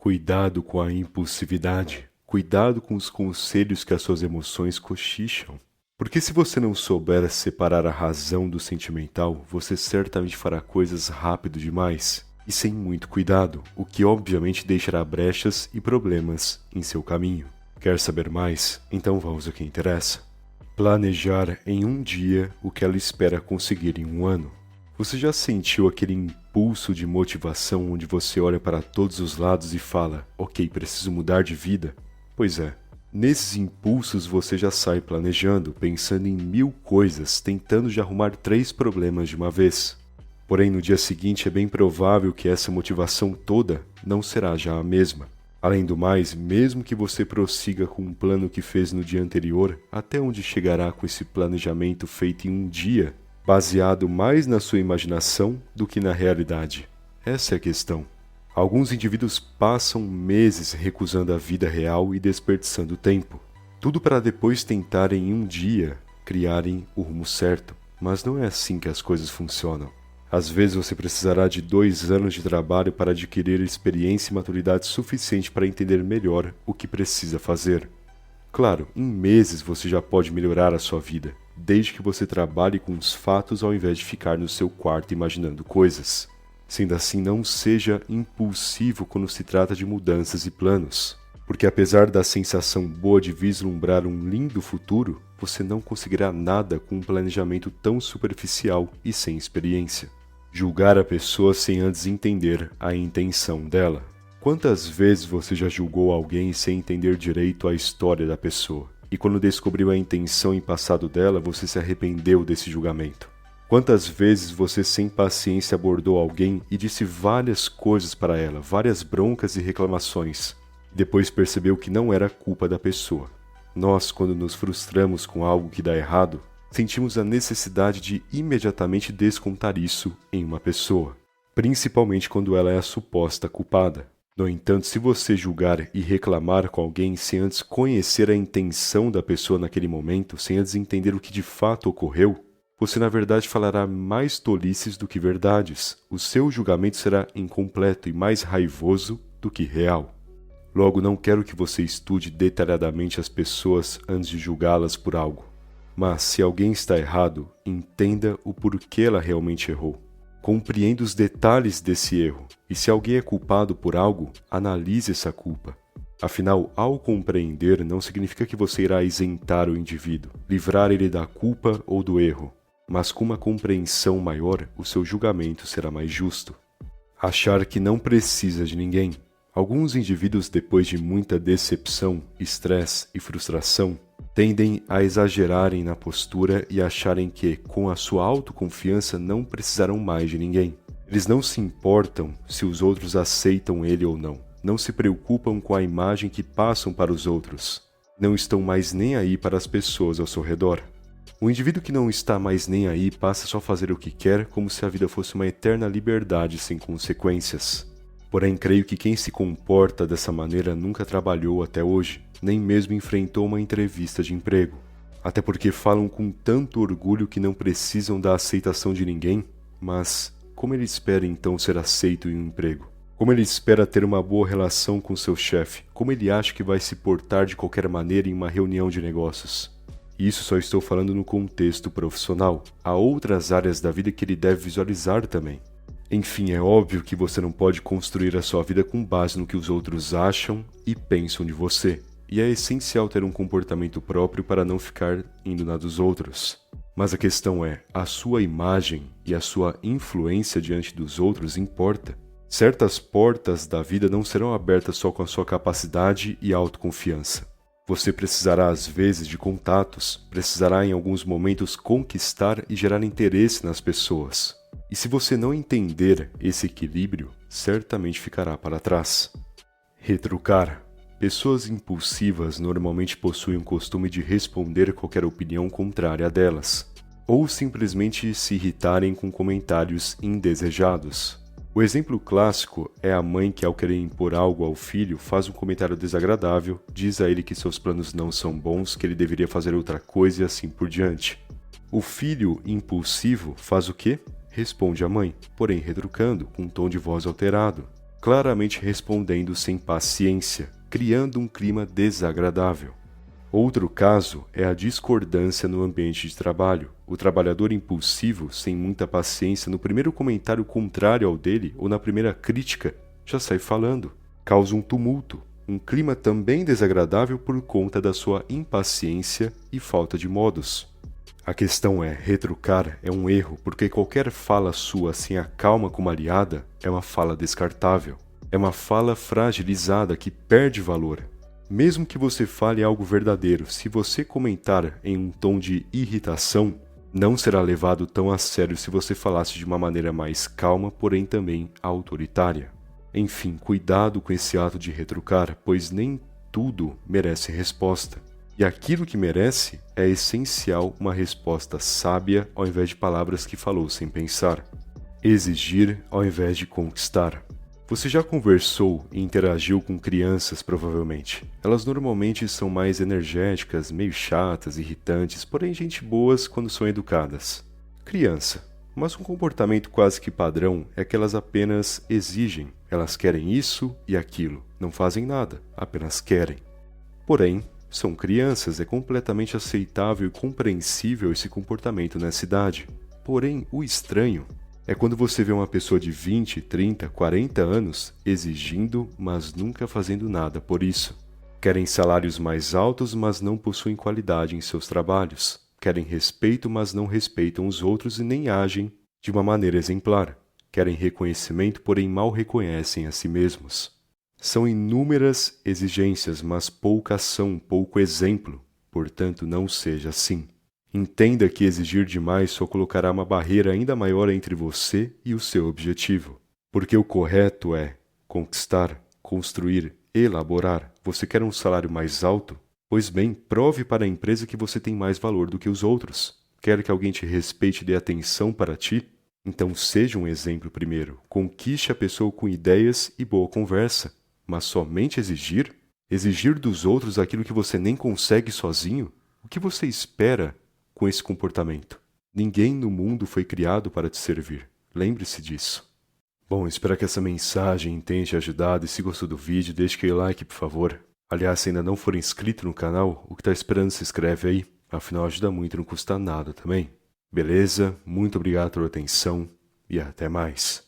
Cuidado com a impulsividade. Cuidado com os conselhos que as suas emoções cochicham. Porque se você não souber separar a razão do sentimental, você certamente fará coisas rápido demais e sem muito cuidado, o que obviamente deixará brechas e problemas em seu caminho. Quer saber mais? Então vamos ao que interessa. Planejar em um dia o que ela espera conseguir em um ano. Você já sentiu aquele impulso de motivação onde você olha para todos os lados e fala: ok, preciso mudar de vida? Pois é. Nesses impulsos você já sai planejando, pensando em 1000 coisas, tentando de arrumar 3 problemas de uma vez. Porém, no dia seguinte é bem provável que essa motivação toda não será já a mesma. Além do mais, mesmo que você prossiga com um plano que fez no dia anterior, até onde chegará com esse planejamento feito em um dia, baseado mais na sua imaginação do que na realidade? Essa é a questão. Alguns indivíduos passam meses recusando a vida real e desperdiçando tempo. Tudo para depois tentarem em um dia criarem o rumo certo. Mas não é assim que as coisas funcionam. Às vezes você precisará de 2 anos de trabalho para adquirir experiência e maturidade suficiente para entender melhor o que precisa fazer. Claro, em meses você já pode melhorar a sua vida, desde que você trabalhe com os fatos ao invés de ficar no seu quarto imaginando coisas. Sendo assim, não seja impulsivo quando se trata de mudanças e planos, porque apesar da sensação boa de vislumbrar um lindo futuro, você não conseguirá nada com um planejamento tão superficial e sem experiência. Julgar a pessoa sem antes entender a intenção dela. Quantas vezes você já julgou alguém sem entender direito a história da pessoa? E quando descobriu a intenção em passado dela, você se arrependeu desse julgamento? Quantas vezes você sem paciência abordou alguém e disse várias coisas para ela, várias broncas e reclamações, e depois percebeu que não era culpa da pessoa? Nós, quando nos frustramos com algo que dá errado, sentimos a necessidade de imediatamente descontar isso em uma pessoa, principalmente quando ela é a suposta culpada. No entanto, se você julgar e reclamar com alguém sem antes conhecer a intenção da pessoa naquele momento, sem antes entender o que de fato ocorreu, você na verdade falará mais tolices do que verdades. O seu julgamento será incompleto e mais raivoso do que real. Logo, não quero que você estude detalhadamente as pessoas antes de julgá-las por algo. Mas, se alguém está errado, entenda o porquê ela realmente errou. Compreenda os detalhes desse erro. E se alguém é culpado por algo, analise essa culpa. Afinal, ao compreender, não significa que você irá isentar o indivíduo, livrar ele da culpa ou do erro. Mas com uma compreensão maior, o seu julgamento será mais justo. Achar que não precisa de ninguém. Alguns indivíduos, depois de muita decepção, estresse e frustração, tendem a exagerarem na postura e acharem que, com a sua autoconfiança, não precisarão mais de ninguém. Eles não se importam se os outros aceitam ele ou não. Não se preocupam com a imagem que passam para os outros. Não estão mais nem aí para as pessoas ao seu redor. O indivíduo que não está mais nem aí passa só a fazer o que quer, como se a vida fosse uma eterna liberdade sem consequências. Porém, creio que quem se comporta dessa maneira nunca trabalhou até hoje, nem mesmo enfrentou uma entrevista de emprego. Até porque falam com tanto orgulho que não precisam da aceitação de ninguém, mas como ele espera então ser aceito em um emprego? Como ele espera ter uma boa relação com seu chefe? Como ele acha que vai se portar de qualquer maneira em uma reunião de negócios? E isso só estou falando no contexto profissional. Há outras áreas da vida que ele deve visualizar também. Enfim, é óbvio que você não pode construir a sua vida com base no que os outros acham e pensam de você. E é essencial ter um comportamento próprio para não ficar indo na dos outros. Mas a questão é, a sua imagem e a sua influência diante dos outros importa. Certas portas da vida não serão abertas só com a sua capacidade e autoconfiança. Você precisará às vezes de contatos, precisará em alguns momentos conquistar e gerar interesse nas pessoas. E se você não entender esse equilíbrio, certamente ficará para trás. Retrucar. Pessoas impulsivas normalmente possuem o costume de responder qualquer opinião contrária a delas, ou simplesmente se irritarem com comentários indesejados. O exemplo clássico é a mãe que, ao querer impor algo ao filho, faz um comentário desagradável, diz a ele que seus planos não são bons, que ele deveria fazer outra coisa e assim por diante. O filho impulsivo faz o quê? Responde à mãe, porém retrucando, com um tom de voz alterado. claramente respondendo sem paciência, criando um clima desagradável. Outro caso é a discordância no ambiente de trabalho. O trabalhador impulsivo, sem muita paciência, no primeiro comentário contrário ao dele ou na primeira crítica, já sai falando. Causa um tumulto, um clima também desagradável por conta da sua impaciência e falta de modos. A questão é, retrucar é um erro, porque qualquer fala sua sem a calma como aliada é uma fala descartável. É uma fala fragilizada que perde valor. Mesmo que você fale algo verdadeiro, se você comentar em um tom de irritação, não será levado tão a sério se você falasse de uma maneira mais calma, porém também autoritária. Enfim, cuidado com esse ato de retrucar, pois nem tudo merece resposta. E aquilo que merece é essencial uma resposta sábia ao invés de palavras que falou sem pensar. Exigir ao invés de conquistar. Você já conversou e interagiu com crianças, provavelmente. Elas normalmente são mais energéticas, meio chatas, irritantes, porém gente boas quando são educadas. Criança. Mas um comportamento quase que padrão é que elas apenas exigem. Elas querem isso e aquilo. Não fazem nada, apenas querem. Porém, são crianças, é completamente aceitável e compreensível esse comportamento nessa idade. Porém, o estranho é quando você vê uma pessoa de 20, 30, 40 anos exigindo, mas nunca fazendo nada por isso. Querem salários mais altos, mas não possuem qualidade em seus trabalhos. Querem respeito, mas não respeitam os outros e nem agem de uma maneira exemplar. Querem reconhecimento, porém mal reconhecem a si mesmos. São inúmeras exigências, mas pouca ação, pouco exemplo. Portanto, não seja assim. Entenda que exigir demais só colocará uma barreira ainda maior entre você e o seu objetivo. Porque o correto é conquistar, construir, elaborar. Você quer um salário mais alto? Pois bem, prove para a empresa que você tem mais valor do que os outros. Quer que alguém te respeite e dê atenção para ti? Então seja um exemplo primeiro. Conquiste a pessoa com ideias e boa conversa. Mas somente exigir? Exigir dos outros aquilo que você nem consegue sozinho? O que você espera com esse comportamento? Ninguém no mundo foi criado para te servir. Lembre-se disso. Bom, espero que essa mensagem tenha te ajudado e se gostou do vídeo, deixe aquele like, por favor. Aliás, se ainda não for inscrito no canal, o que está esperando se inscreve aí. Afinal, ajuda muito e não custa nada também. Beleza? Muito obrigado pela atenção e até mais.